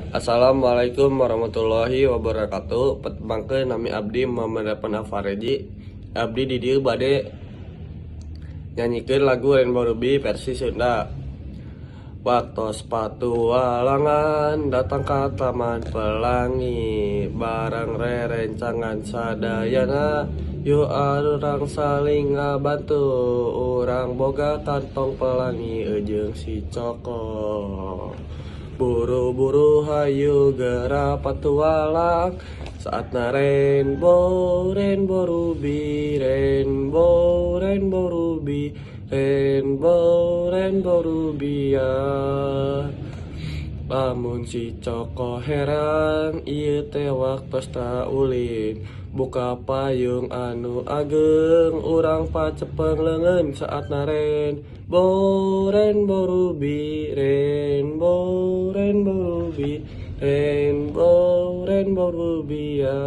Assalamualaikum warahmatullahi wabarakatuh. Petembangkeun nami abdi Muhammad Afareji. Abdi di dieu bade nyanyikeun lagu Rainbow Ruby versi Sunda. Waktu sepatu walangan datang ke taman pelangi, barang rerencangan sadayana, yuk arurang saling ngabantu, urang boga kantong pelangi ejeng si coko. Buru-buru hayu geura patualang, saatna rainbow, rainbow ruby, rainbow, rainbow ruby, rainbow, rainbow ruby ya. Lamun si coko heran, ieu teh waktos ta ulin, buka payung anu ageng, urang pacepeng leungeun saatna rainbow, rainbow ruby, rainbow, rainbow ruby, rainbow, rainbow ruby ya.